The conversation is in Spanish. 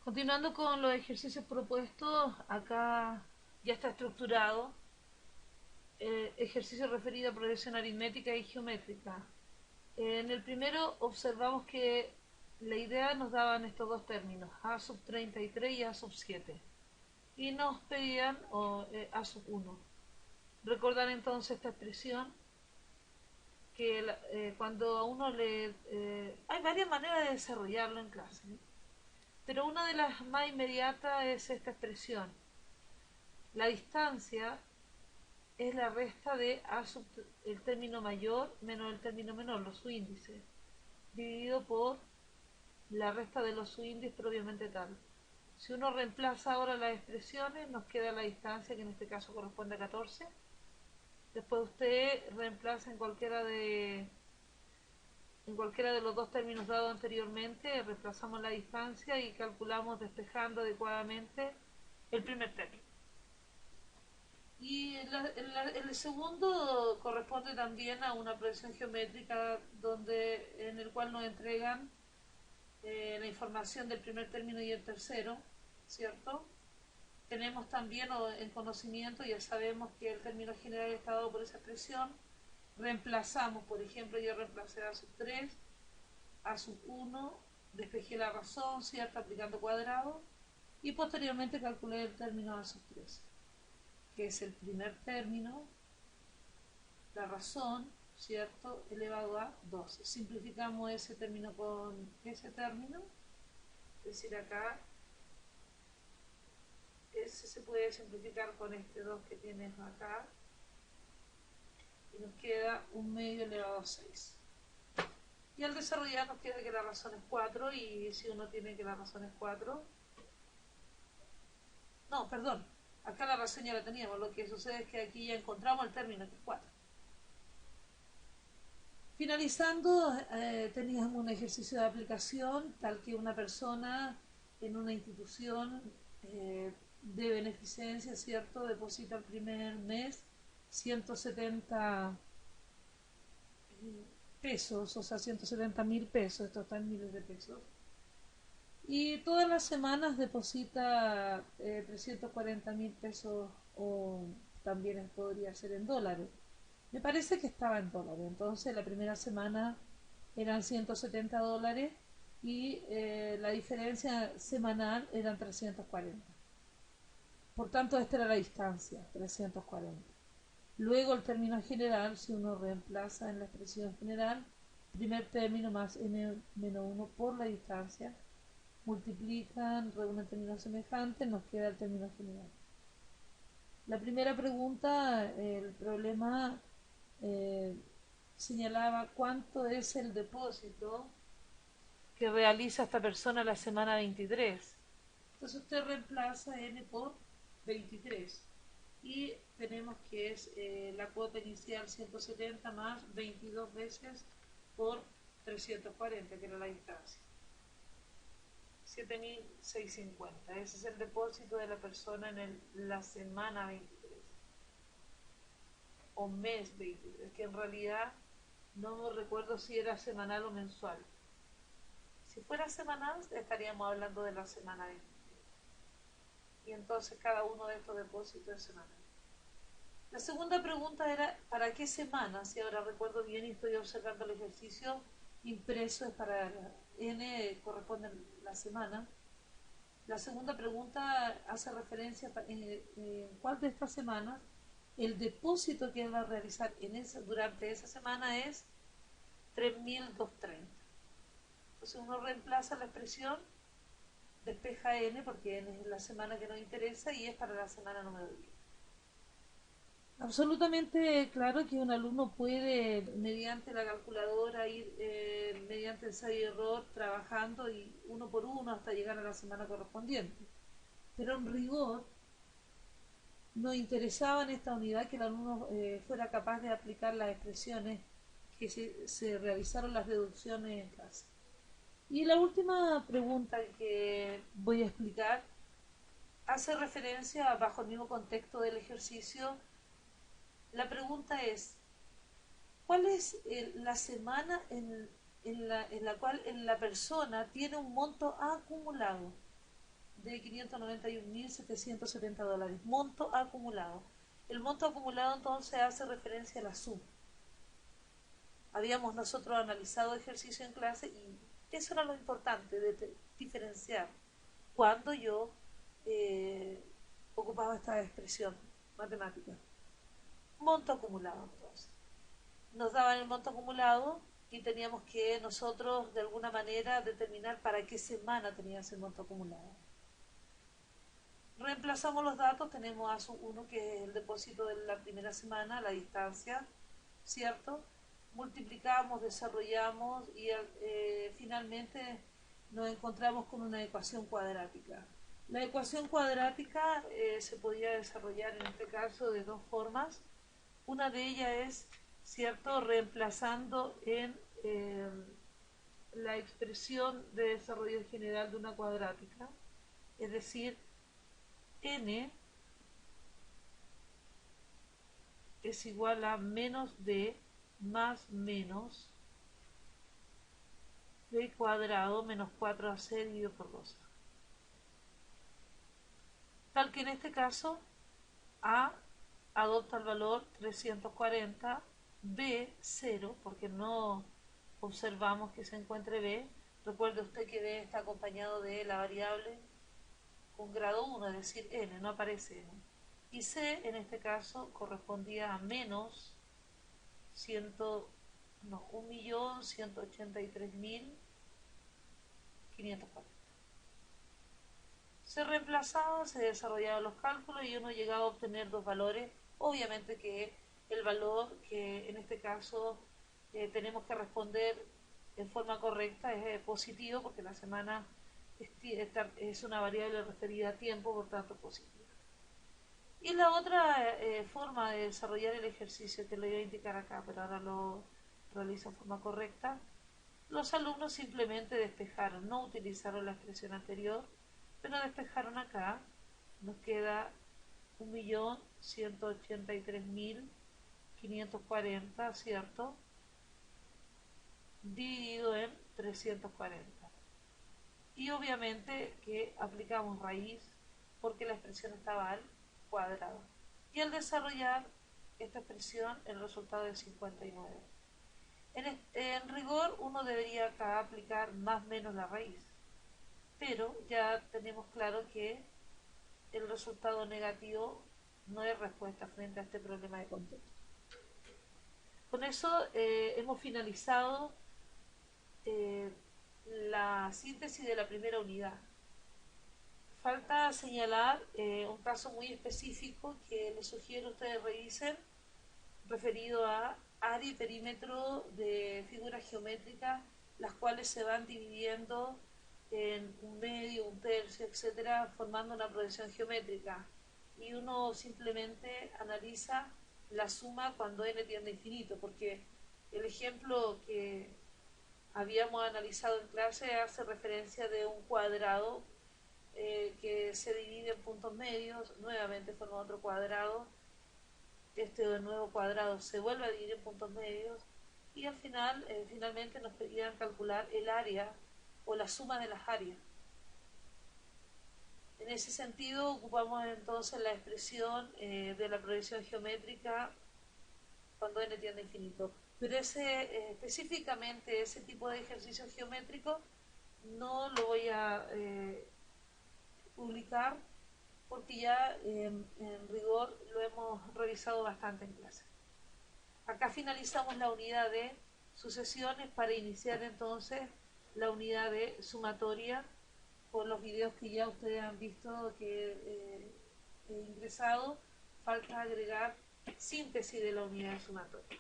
Continuando con los ejercicios propuestos, acá ya está estructurado ejercicio referido a progresión aritmética y geométrica. En el primero observamos que la idea nos daban estos dos términos, a sub 33 y a sub 7, y nos pedían a sub 1. Recordar entonces esta expresión que cuando a uno le... hay varias maneras de desarrollarlo en clase, ¿eh? Pero una de las más inmediatas es esta expresión. La distancia es la resta de a sub el término mayor menos el término menor, los subíndices, dividido por la resta de los subíndices propiamente tal. Si uno reemplaza ahora las expresiones, nos queda la distancia, que en este caso corresponde a 14. Después usted reemplaza en cualquiera de los dos términos dados anteriormente, reemplazamos la distancia y calculamos despejando adecuadamente el primer término. Y el segundo corresponde también a una progresión geométrica en el cual nos entregan la información del primer término y el tercero, ¿cierto? Tenemos también en conocimiento, ya sabemos que el término general está dado por esa expresión. Reemplazamos, por ejemplo, yo reemplacé a sub 3, a sub 1, despejé la razón, ¿cierto? Aplicando cuadrado. Y posteriormente calculé el término a sub 3, que es el primer término, la razón, ¿cierto? Elevado a 12. Simplificamos ese término con ese término, es decir, acá ese se puede simplificar con este 2 que tienes acá, y nos queda un medio elevado a 6. Y al desarrollar nos queda que la razón es 4, y si uno tiene que la razón es 4, no, perdón, acá la razón ya la teníamos, lo que sucede es que aquí ya encontramos el término que es 4. Finalizando, teníamos un ejercicio de aplicación, tal que una persona en una institución de beneficencia, ¿cierto?, deposita el primer mes 170 pesos, o sea, 170.000 pesos, esto está en miles de pesos. Y todas las semanas deposita 340.000 pesos, o también podría ser en dólares. Me parece que estaba en dólares. Entonces la primera semana eran 170 dólares y la diferencia semanal eran 340. Por tanto, esta era la distancia, 340. Luego el término general, si uno reemplaza en la expresión general, primer término más n menos 1 por la distancia, multiplican, reúnen términos semejantes, nos queda el término general. La primera pregunta, el problema eh, señalaba cuánto es el depósito que realiza esta persona la semana 23. Entonces usted reemplaza n por 23 y tenemos que es la cuota inicial 170 más 22 veces por 340, que era la distancia. 7.650. Ese es el depósito de la persona en la semana 23 o mes 23, que en realidad no me recuerdo si era semanal o mensual. Si fuera semanal, estaríamos hablando de la semana 23. Y entonces cada uno de estos depósitos es semanal. La segunda pregunta era, ¿para qué semana? Si ahora recuerdo bien y estoy observando el ejercicio impreso, es para n, corresponde a la semana. La segunda pregunta hace referencia en cuál de estas semanas el depósito que él va a realizar durante esa semana es 3.230. Entonces uno reemplaza la expresión, despeja n porque n es la semana que nos interesa y es para la semana número 10. Absolutamente claro que un alumno puede, mediante la calculadora, ir mediante ensayo y error, trabajando y uno por uno hasta llegar a la semana correspondiente. Pero en rigor, nos interesaba en esta unidad que el alumno fuera capaz de aplicar las expresiones que se realizaron las deducciones en clase. Y la última pregunta que voy a explicar hace referencia, bajo el mismo contexto del ejercicio. La pregunta es, ¿cuál es la semana en la cual la persona tiene un monto acumulado? de $591.770, monto acumulado. El monto acumulado entonces hace referencia a la suma. Habíamos nosotros analizado ejercicio en clase y eso era lo importante, de diferenciar cuando yo ocupaba esta expresión matemática. Monto acumulado entonces. Nos daban el monto acumulado y teníamos que nosotros de alguna manera determinar para qué semana tenía ese monto acumulado. Reemplazamos los datos, tenemos a sub 1 que es el depósito de la primera semana, la distancia, ¿cierto? Multiplicamos, desarrollamos y finalmente nos encontramos con una ecuación cuadrática. La ecuación cuadrática se podía desarrollar en este caso de dos formas. Una de ellas es, ¿cierto?, reemplazando en la expresión de desarrollo general de una cuadrática, es decir, n es igual a menos d más menos b cuadrado menos 4ac dividido por 2. Tal que en este caso a adopta el valor 340, b 0, porque no observamos que se encuentre b. Recuerde usted que b está acompañado de la variable con grado 1, es decir, n, no aparece n. Y c en este caso correspondía a menos 1.183.540. Se reemplazaban, se desarrollaban los cálculos y uno llegaba a obtener dos valores. Obviamente que el valor que en este caso tenemos que responder en forma correcta es positivo, porque la semana es una variable referida a tiempo, por tanto positiva. Y la otra forma de desarrollar el ejercicio que le voy a indicar acá, pero ahora lo realizo en forma correcta, los alumnos simplemente despejaron, no utilizaron la expresión anterior, pero despejaron acá, nos queda 1.183.540, ¿cierto?, dividido en 340. Y obviamente que aplicamos raíz porque la expresión estaba al cuadrado. Y al desarrollar esta expresión, el resultado es 59. En rigor, uno debería acá aplicar más o menos la raíz, pero ya tenemos claro que el resultado negativo no es respuesta frente a este problema de contexto. Con eso hemos finalizado la síntesis de la primera unidad. Falta señalar un caso muy específico que les sugiero ustedes revisen, referido a área y perímetro de figuras geométricas, las cuales se van dividiendo en un medio, un tercio, etcétera, formando una proyección geométrica. Y uno simplemente analiza la suma cuando n tiende a infinito, porque el ejemplo que habíamos analizado en clase hace referencia de un cuadrado que se divide en puntos medios, nuevamente forma otro cuadrado, este de nuevo cuadrado se vuelve a dividir en puntos medios y al final, finalmente nos pedían calcular el área o la suma de las áreas. En ese sentido ocupamos entonces la expresión de la proyección geométrica cuando n tiende a infinito. Pero específicamente ese tipo de ejercicio geométrico no lo voy a publicar porque ya en rigor lo hemos revisado bastante en clase. Acá finalizamos la unidad de sucesiones para iniciar entonces la unidad de sumatoria con los videos que ya ustedes han visto que he ingresado. Falta agregar síntesis de la unidad de sumatoria.